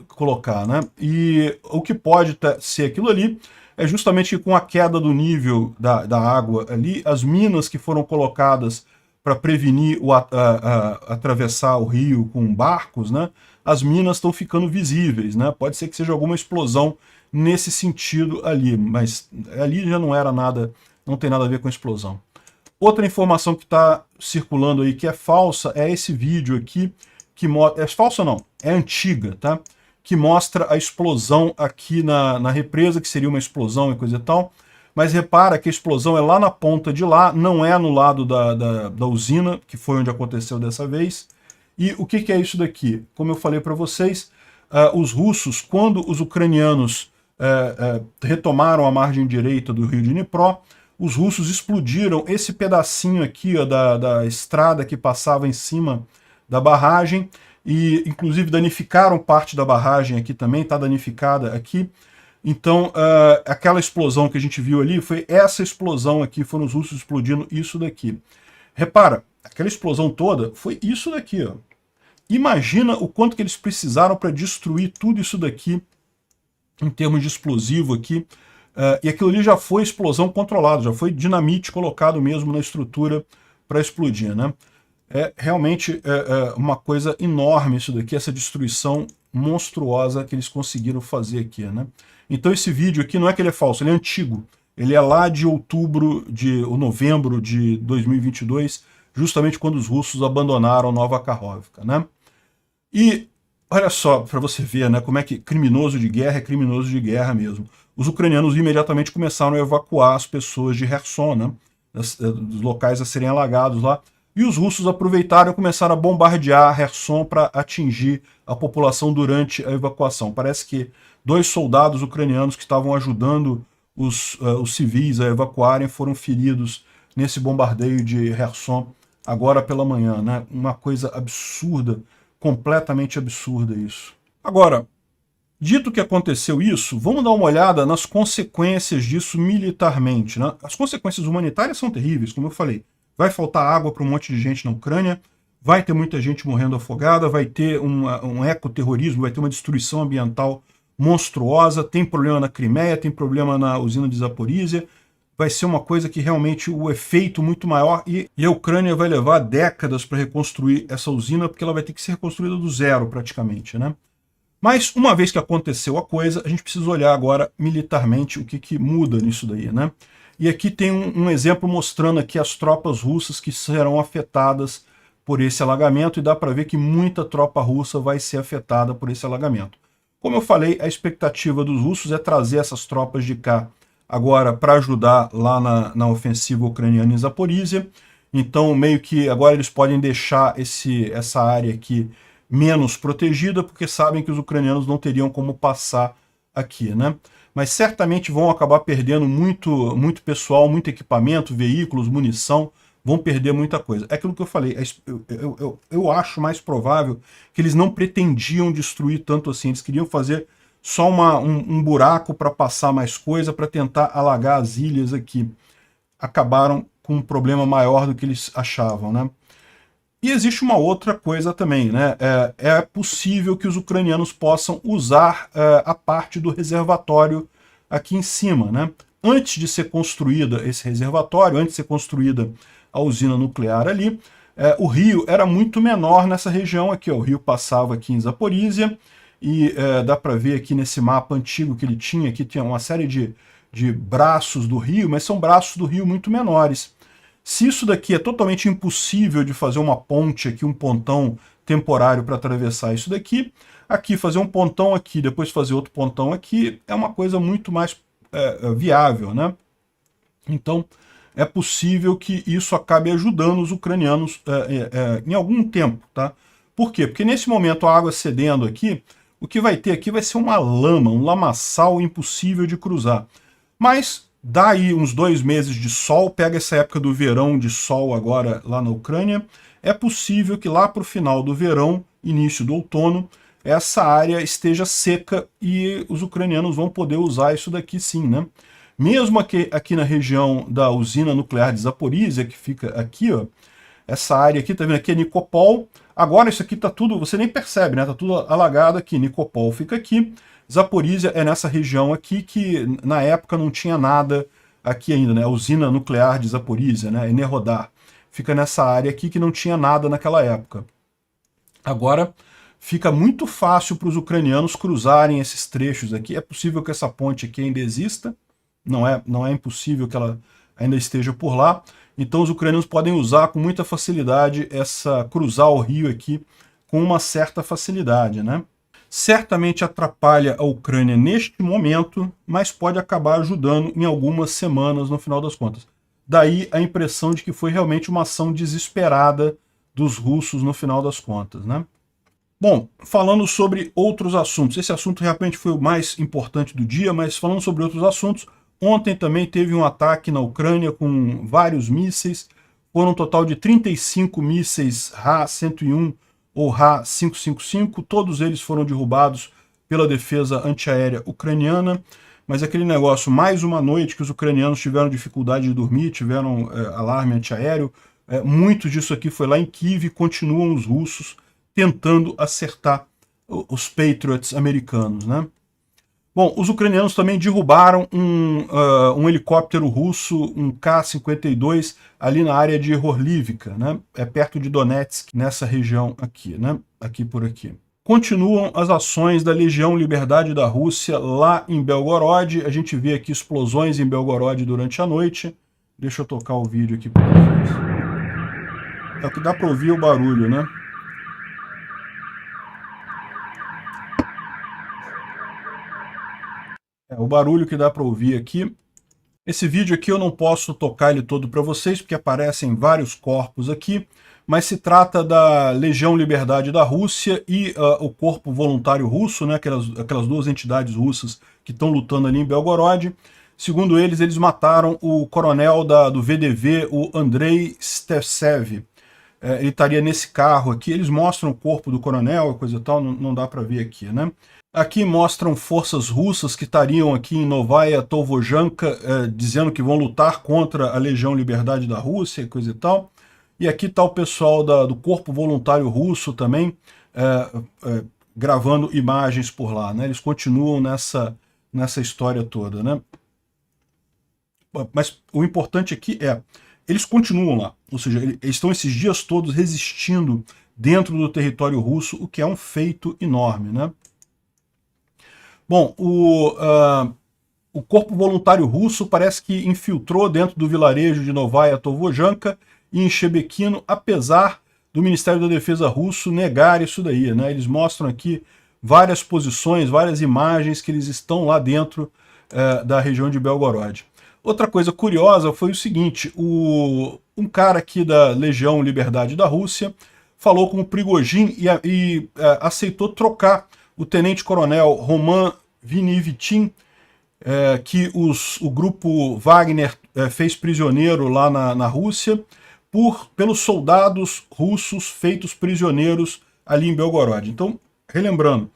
colocar, né? E o que pode ser aquilo ali é justamente que com a queda do nível da água ali, as minas que foram colocadas para prevenir atravessar o rio com barcos, né? As minas estão ficando visíveis, né? Pode ser que seja alguma explosão nesse sentido ali, mas ali já não era nada, não tem nada a ver com explosão. Outra informação que está circulando aí que é falsa é esse vídeo aqui, que mostra... É falsa não, é antiga, tá? Que mostra a explosão aqui na represa, que seria uma explosão e coisa e tal. Mas repara que a explosão é lá na ponta de lá, não é no lado da usina, que foi onde aconteceu dessa vez. E o que é isso daqui? Como eu falei para vocês, os russos, quando os ucranianos retomaram a margem direita do rio de Dnipro, os russos explodiram esse pedacinho aqui, ó, da estrada que passava em cima da barragem, e inclusive danificaram parte da barragem aqui também, está danificada aqui. Então, aquela explosão que a gente viu ali, foi essa explosão aqui, foram os russos explodindo isso daqui. Repara, aquela explosão toda foi isso daqui, ó. Imagina o quanto que eles precisaram para destruir tudo isso daqui, em termos de explosivo aqui. E aquilo ali já foi explosão controlada, já foi dinamite colocado mesmo na estrutura para explodir, né? É realmente uma coisa enorme isso daqui, essa destruição monstruosa que eles conseguiram fazer aqui, né? Então esse vídeo aqui não é que ele é falso, ele é antigo. Ele é lá de novembro de 2022, justamente quando os russos abandonaram Nova Kakhovka, né? E olha só, para você ver, né, como é que criminoso de guerra é criminoso de guerra mesmo. Os ucranianos imediatamente começaram a evacuar as pessoas de Kherson, né, dos locais a serem alagados lá, e os russos aproveitaram e começaram a bombardear Kherson para atingir a população durante a evacuação. Parece que 2 soldados ucranianos que estavam ajudando os civis a evacuarem foram feridos nesse bombardeio de Kherson agora pela manhã, né? Uma coisa absurda, completamente absurda isso. Agora, Dito que aconteceu isso, vamos dar uma olhada nas consequências disso militarmente, né? As consequências humanitárias são terríveis, como eu falei. Vai faltar água para um monte de gente na Ucrânia, vai ter muita gente morrendo afogada, vai ter um ecoterrorismo, vai ter uma destruição ambiental monstruosa, tem problema na Crimeia, tem problema na usina de Zaporizhia, vai ser uma coisa que realmente o efeito muito maior e a Ucrânia vai levar décadas para reconstruir essa usina, porque ela vai ter que ser reconstruída do zero praticamente, né? Mas, uma vez que aconteceu a coisa, a gente precisa olhar agora militarmente o que muda nisso daí, né? E aqui tem um exemplo mostrando aqui as tropas russas que serão afetadas por esse alagamento, e dá para ver que muita tropa russa vai ser afetada por esse alagamento. Como eu falei, a expectativa dos russos é trazer essas tropas de cá agora para ajudar lá na ofensiva ucraniana em Zaporizhia. Então, meio que agora eles podem deixar essa área aqui menos protegida, porque sabem que os ucranianos não teriam como passar aqui, né? Mas certamente vão acabar perdendo muito pessoal, muito equipamento, veículos, munição, vão perder muita coisa. É aquilo que eu falei, eu acho mais provável que eles não pretendiam destruir tanto assim, eles queriam fazer só um buraco para passar mais coisa, para tentar alagar as ilhas aqui. Acabaram com um problema maior do que eles achavam, né? E existe uma outra coisa também, né? É possível que os ucranianos possam usar a parte do reservatório aqui em cima, né? Antes de ser construída esse reservatório, antes de ser construída a usina nuclear ali, o rio era muito menor nessa região aqui, ó. O rio passava aqui em Zaporizhia, e dá para ver aqui nesse mapa antigo que ele tinha, aqui tinha uma série de braços do rio, mas são braços do rio muito menores. Se isso daqui é totalmente impossível de fazer uma ponte aqui, um pontão temporário para atravessar isso daqui, aqui fazer um pontão aqui, depois fazer outro pontão aqui, é uma coisa muito mais viável, né? Então, é possível que isso acabe ajudando os ucranianos em algum tempo, tá? Por quê? Porque nesse momento a água cedendo aqui, o que vai ter aqui vai ser uma lama, um lamaçal impossível de cruzar. Mas dá aí uns 2 meses de sol, pega essa época do verão de sol agora lá na Ucrânia, é possível que lá para o final do verão, início do outono, essa área esteja seca e os ucranianos vão poder usar isso daqui sim, né? Mesmo aqui na região da usina nuclear de Zaporizhia, que fica aqui, ó, essa área aqui, tá vendo? Aqui é Nikopol. Agora isso aqui tá tudo, você nem percebe, né? Tá tudo alagado aqui. Nikopol fica aqui. Zaporizhia é nessa região aqui que na época não tinha nada aqui ainda, né? A usina nuclear de Zaporizhia, né? Enerhodar. Fica nessa área aqui que não tinha nada naquela época. Agora fica muito fácil para os ucranianos cruzarem esses trechos aqui. É possível que essa ponte aqui ainda exista. Não é impossível que ela ainda esteja por lá. Então os ucranianos podem usar com muita facilidade cruzar o rio aqui com uma certa facilidade, né? Certamente atrapalha a Ucrânia neste momento, mas pode acabar ajudando em algumas semanas no final das contas. Daí a impressão de que foi realmente uma ação desesperada dos russos no final das contas, né? Bom, falando sobre outros assuntos, esse assunto realmente foi o mais importante do dia, mas falando sobre outros assuntos, ontem também teve um ataque na Ucrânia com vários mísseis, foram um total de 35 mísseis Ra-101 ou Ra-555, todos eles foram derrubados pela defesa antiaérea ucraniana, mas aquele negócio, mais uma noite que os ucranianos tiveram dificuldade de dormir, tiveram alarme antiaéreo, muito disso aqui foi lá em Kiev e continuam os russos tentando acertar os Patriots americanos, né? Bom, os ucranianos também derrubaram um helicóptero russo, um K-52, ali na área de Horlivka, né? É perto de Donetsk, nessa região aqui, né? Aqui por aqui. Continuam as ações da Legião Liberdade da Rússia lá em Belgorod. A gente vê aqui explosões em Belgorod durante a noite. Deixa eu tocar o vídeo aqui para vocês. É o que dá para ouvir o barulho, né? O barulho que dá para ouvir aqui. Esse vídeo aqui eu não posso tocar ele todo para vocês, porque aparecem vários corpos aqui, mas se trata da Legião Liberdade da Rússia e o Corpo Voluntário Russo, né, aquelas duas entidades russas que estão lutando ali em Belgorod. Segundo eles mataram o coronel do VDV, o Andrei Stevsev. Ele estaria nesse carro aqui, eles mostram o corpo do coronel e coisa e tal, não dá para ver aqui, né? Aqui mostram forças russas que estariam aqui em Novaya Tovojanka, dizendo que vão lutar contra a Legião Liberdade da Rússia e coisa e tal. E aqui está o pessoal do Corpo Voluntário Russo também, gravando imagens por lá, né? Eles continuam nessa história toda, né? Mas o importante aqui eles continuam lá, ou seja, eles estão esses dias todos resistindo dentro do território russo, o que é um feito enorme, né? Bom, o Corpo Voluntário Russo parece que infiltrou dentro do vilarejo de Novaya Tovojanka e em Shebekino, apesar do Ministério da Defesa russo negar isso daí, né? Eles mostram aqui várias posições, várias imagens que eles estão lá dentro da região de Belgorod. Outra coisa curiosa foi o seguinte, um cara aqui da Legião Liberdade da Rússia falou com o Prigozhin e aceitou trocar o tenente-coronel Roman Vinivitin, que o grupo Wagner fez prisioneiro lá na Rússia, pelos soldados russos feitos prisioneiros ali em Belgorod. Então, relembrando,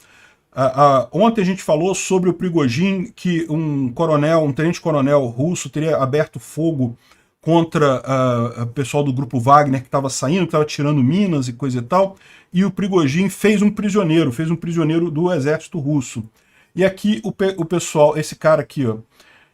ontem a gente falou sobre o Prigozhin, que um tenente-coronel russo teria aberto fogo contra o pessoal do grupo Wagner que estava saindo, que estava tirando minas e coisa e tal, e o Prigozhin fez um prisioneiro do exército russo. E aqui o pessoal, esse cara aqui, ó,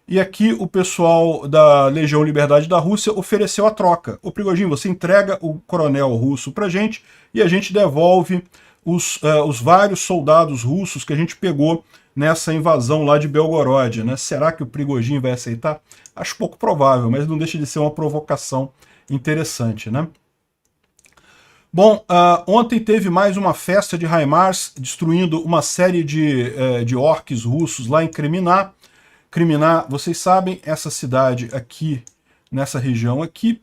e aqui o pessoal da Legião Liberdade da Rússia ofereceu a troca. Ô Prigozhin, você entrega o coronel russo pra gente e a gente devolve os vários soldados russos que a gente pegou nessa invasão lá de Belgorod, né? Será que o Prigozhin vai aceitar? Acho pouco provável, mas não deixa de ser uma provocação interessante, né? Bom, ontem teve mais uma festa de HIMARS, destruindo uma série de orques russos lá em Kriminá. Kriminá, vocês sabem, essa cidade aqui, nessa região aqui,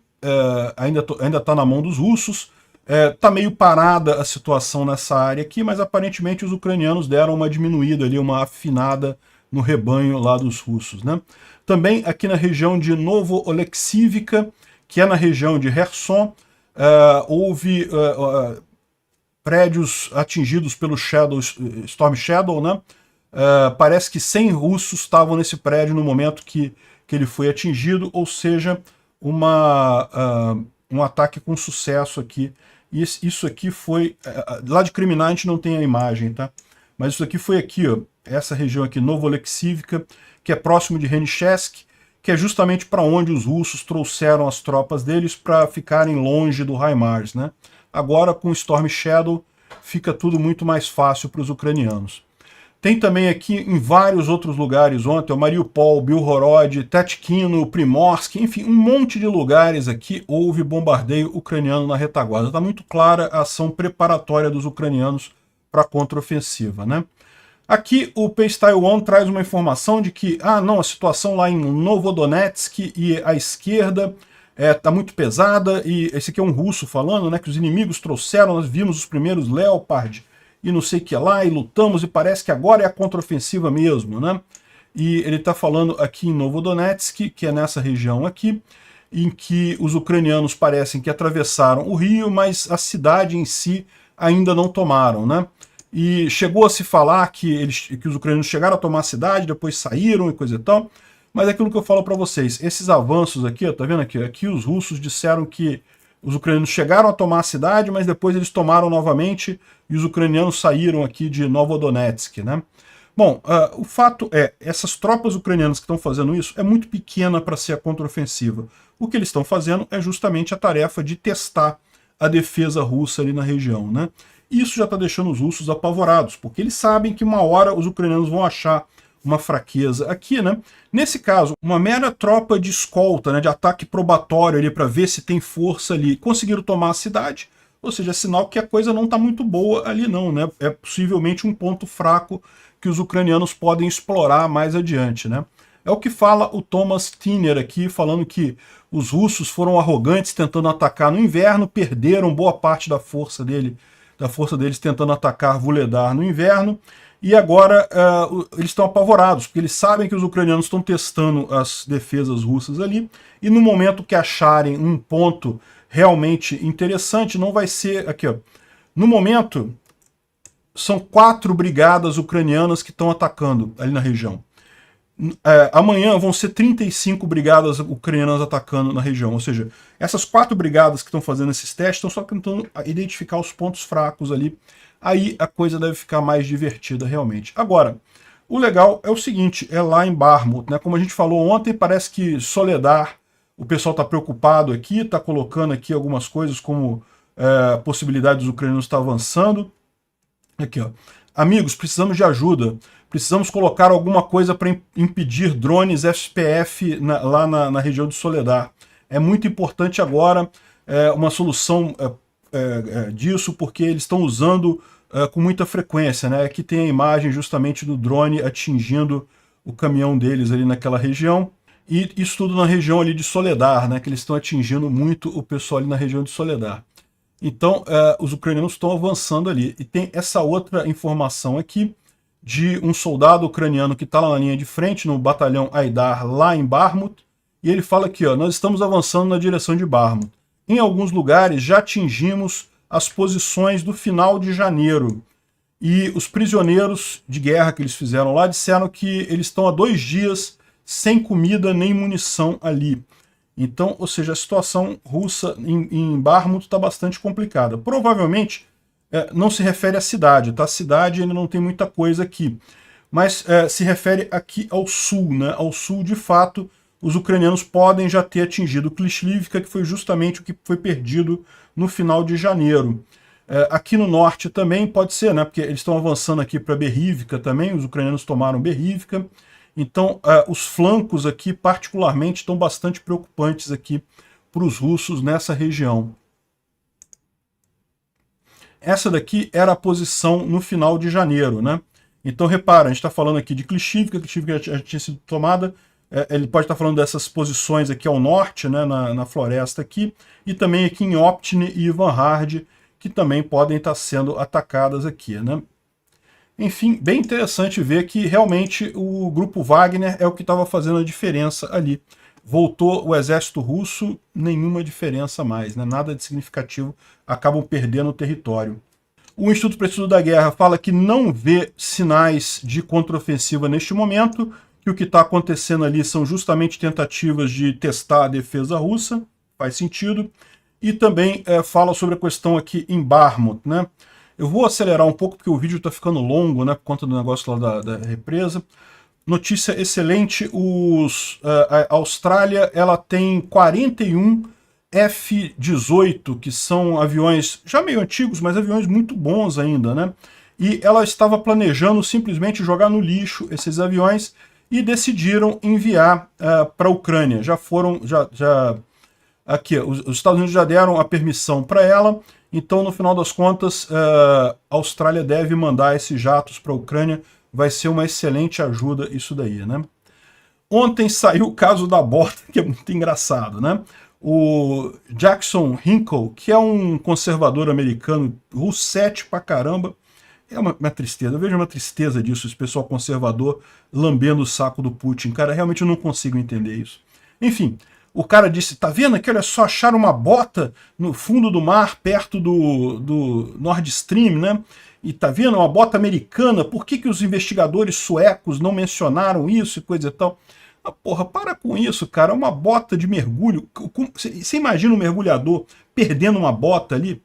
ainda está na mão dos russos. Está meio parada a situação nessa área aqui, mas aparentemente os ucranianos deram uma diminuída ali, uma afinada no rebanho lá dos russos, né? Também aqui na região de Novo-Oleksivka, que é na região de Kherson, houve prédios atingidos pelo Storm Shadow, né? Parece que 100 russos estavam nesse prédio no momento que ele foi atingido, ou seja, um ataque com sucesso aqui. E isso aqui foi... lá de Kriminá a gente não tem a imagem, tá? Mas isso aqui foi aqui, ó, essa região aqui, Novo-Oleksivka, que é próximo de Henichesk, que é justamente para onde os russos trouxeram as tropas deles para ficarem longe do HIMARS, né? Agora, com o Storm Shadow, fica tudo muito mais fácil para os ucranianos. Tem também aqui em vários outros lugares ontem, o Mariupol, Belgorod, Tetkino, Primorsk, enfim, um monte de lugares aqui houve bombardeio ucraniano na retaguarda. Está muito clara a ação preparatória dos ucranianos para a contraofensiva, né? Aqui o Pace Taiwan traz uma informação de que, não, a situação lá em Novodonetsk e a esquerda está muito pesada, e esse aqui é um russo falando, né, que os inimigos trouxeram, nós vimos os primeiros Leopard e não sei o que lá, e lutamos, e parece que agora é a contraofensiva mesmo, né? E ele está falando aqui em Novodonetsk, que é nessa região aqui, em que os ucranianos parecem que atravessaram o rio, mas a cidade em si ainda não tomaram, né? E chegou a se falar que os ucranianos chegaram a tomar a cidade, depois saíram e coisa e tal, mas é aquilo que eu falo para vocês, esses avanços aqui, ó, tá vendo aqui? Aqui os russos disseram que os ucranianos chegaram a tomar a cidade, mas depois eles tomaram novamente e os ucranianos saíram aqui de Novodonetsk, né? Bom, o fato é, essas tropas ucranianas que estão fazendo isso é muito pequena para ser a contraofensiva. O que eles estão fazendo é justamente a tarefa de testar a defesa russa ali na região, né? Isso já está deixando os russos apavorados, porque eles sabem que uma hora os ucranianos vão achar uma fraqueza aqui, né? Nesse caso, uma mera tropa de escolta, né, de ataque probatório ali para ver se tem força ali, conseguiram tomar a cidade, ou seja, é sinal que a coisa não está muito boa ali não, né? É possivelmente um ponto fraco que os ucranianos podem explorar mais adiante, né? É o que fala o Thomas Tiner aqui, falando que os russos foram arrogantes tentando atacar no inverno, perderam boa parte da força deles tentando atacar Vuhledar no inverno, e agora eles estão apavorados, porque eles sabem que os ucranianos estão testando as defesas russas ali, e no momento que acharem um ponto realmente interessante, não vai ser... Aqui, ó. No momento são 4 brigadas ucranianas que estão atacando ali na região. Amanhã vão ser 35 brigadas ucranianas atacando na região, ou seja, essas 4 brigadas que estão fazendo esses testes estão só tentando identificar os pontos fracos ali, aí a coisa deve ficar mais divertida realmente. Agora, o legal é o seguinte, é lá em Bakhmut, né? Como a gente falou ontem, parece que Soledar, o pessoal está preocupado aqui, está colocando aqui algumas coisas como a possibilidade dos ucranianos estar avançando. Aqui, ó. Amigos, precisamos de ajuda. Precisamos colocar alguma coisa para impedir drones SPF lá na região de Soledar. É muito importante agora uma solução disso, porque eles estão usando com muita frequência, né? Aqui tem a imagem justamente do drone atingindo o caminhão deles ali naquela região. E isso tudo na região ali de Soledar, né? Que eles estão atingindo muito o pessoal ali na região de Soledar. Então, os ucranianos estão avançando ali. E tem essa outra informação aqui de um soldado ucraniano que está lá na linha de frente, no batalhão Aidar, lá em Bakhmut. E ele fala aqui, ó, nós estamos avançando na direção de Bakhmut. Em alguns lugares já atingimos as posições do final de janeiro. E os prisioneiros de guerra que eles fizeram lá disseram que eles estão há 2 dias sem comida nem munição ali. Então, ou seja, a situação russa em Bakhmut está bastante complicada. Provavelmente não se refere à cidade, tá? A cidade ainda não tem muita coisa aqui. Mas se refere aqui ao sul, né? Ao sul, de fato, os ucranianos podem já ter atingido Klishivka, que foi justamente o que foi perdido no final de janeiro. Aqui no norte também pode ser, né? Porque eles estão avançando aqui para Berivka também, os ucranianos tomaram Berivka. Então, os flancos aqui, particularmente, estão bastante preocupantes aqui para os russos nessa região. Essa daqui era a posição no final de janeiro, né? Então, repara, a gente está falando aqui de Klishivka, Klishivka já tinha sido tomada, ele pode estar falando dessas posições aqui ao norte, né, na floresta aqui, e também aqui em Optiny e Ivanhard, que também podem estar sendo atacadas aqui, né? Enfim, bem interessante ver que realmente o grupo Wagner é o que estava fazendo a diferença ali. Voltou o exército russo, nenhuma diferença mais, né? Nada de significativo, acabam perdendo o território. O Instituto para o Estudo da Guerra fala que não vê sinais de contraofensiva neste momento, que o que está acontecendo ali são justamente tentativas de testar a defesa russa, faz sentido, e também fala sobre a questão aqui em Bakhmut, né? Eu vou acelerar um pouco porque o vídeo está ficando longo, né, por conta do negócio lá da represa. Notícia excelente, a Austrália ela tem 41 F-18, que são aviões já meio antigos, mas aviões muito bons ainda, né? E ela estava planejando simplesmente jogar no lixo esses aviões e decidiram enviar para a Ucrânia. Aqui, os Estados Unidos já deram a permissão para ela. Então, no final das contas, a Austrália deve mandar esses jatos para a Ucrânia. Vai ser uma excelente ajuda isso daí, né? Ontem saiu o caso da bota, que é muito engraçado, né? O Jackson Hinkle, que é um conservador americano, russete pra caramba, é uma tristeza. Eu vejo uma tristeza disso, esse pessoal conservador lambendo o saco do Putin. Cara, realmente eu não consigo entender isso. Enfim, o cara disse, tá vendo aqui, olha só, acharam uma bota no fundo do mar, perto do Nord Stream, né? E tá vendo, uma bota americana, por que os investigadores suecos não mencionaram isso e coisa e tal? Ah, porra, para com isso, cara, uma bota de mergulho. Você imagina um mergulhador perdendo uma bota ali?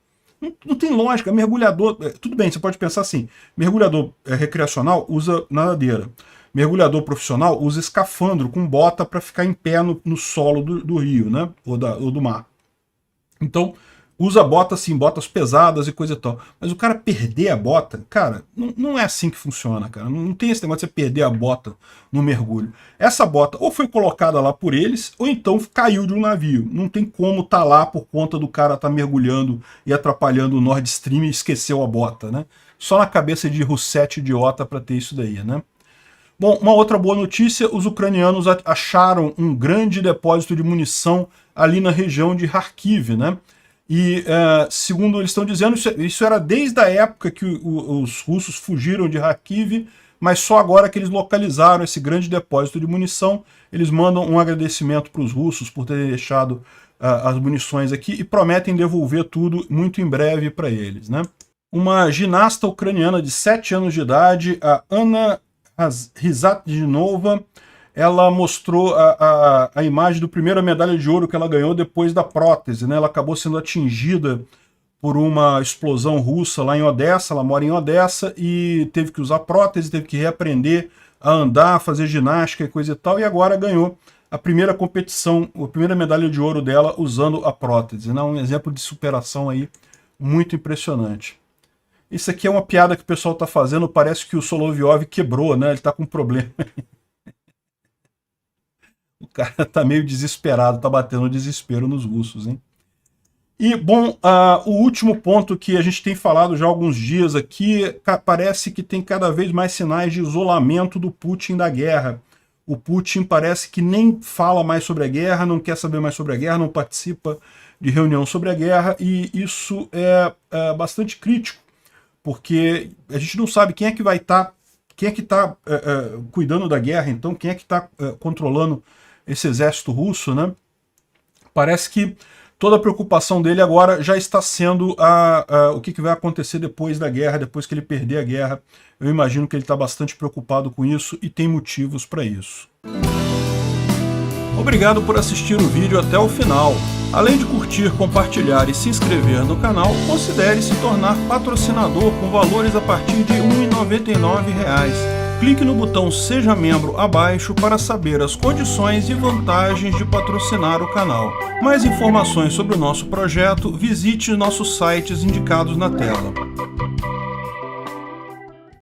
Não tem lógica, mergulhador... Tudo bem, você pode pensar assim, mergulhador recreacional usa nadadeira. Mergulhador profissional usa escafandro com bota para ficar em pé no solo do rio, né? Ou do mar. Então, usa bota assim, botas pesadas e coisa e tal. Mas o cara perder a bota, cara, não é assim que funciona, cara. Não tem esse negócio de você perder a bota no mergulho. Essa bota ou foi colocada lá por eles, ou então caiu de um navio. Não tem como tá lá por conta do cara tá mergulhando e atrapalhando o Nord Stream e esqueceu a bota, né? Só na cabeça de russete idiota para ter isso daí, né? Bom, uma outra boa notícia, os ucranianos acharam um grande depósito de munição ali na região de Kharkiv, né? E, segundo eles estão dizendo, isso era desde a época que os russos fugiram de Kharkiv, mas só agora que eles localizaram esse grande depósito de munição, eles mandam um agradecimento para os russos por terem deixado as munições aqui e prometem devolver tudo muito em breve para eles, né? Uma ginasta ucraniana de 7 anos de idade, a Anna Rizatdinova, ela mostrou a imagem do primeira medalha de ouro que ela ganhou depois da prótese, né? Ela acabou sendo atingida por uma explosão russa lá em Odessa, ela mora em Odessa, e teve que usar prótese, teve que reaprender a andar, fazer ginástica e coisa e tal, e agora ganhou a primeira competição, a primeira medalha de ouro dela usando a prótese, né? Um exemplo de superação aí muito impressionante. Isso aqui é uma piada que o pessoal está fazendo, parece que o Solovyov quebrou, né? Ele está com um problema. O cara tá meio desesperado, tá batendo desespero nos russos, hein? E, bom, o último ponto que a gente tem falado já há alguns dias aqui, parece que tem cada vez mais sinais de isolamento do Putin da guerra. O Putin parece que nem fala mais sobre a guerra, não quer saber mais sobre a guerra, não participa de reunião sobre a guerra, e isso é bastante crítico, porque a gente não sabe quem é que vai estar, quem é que está cuidando da guerra, então, quem é que está controlando esse exército russo, né? Parece que toda a preocupação dele agora já está sendo o que vai acontecer depois da guerra, depois que ele perder a guerra. Eu imagino que ele está bastante preocupado com isso e tem motivos para isso. Obrigado por assistir o vídeo até o final. Além de curtir, compartilhar e se inscrever no canal, considere se tornar patrocinador com valores a partir de R$ 1,99. Clique no botão Seja Membro abaixo para saber as condições e vantagens de patrocinar o canal. Mais informações sobre o nosso projeto, visite nossos sites indicados na tela.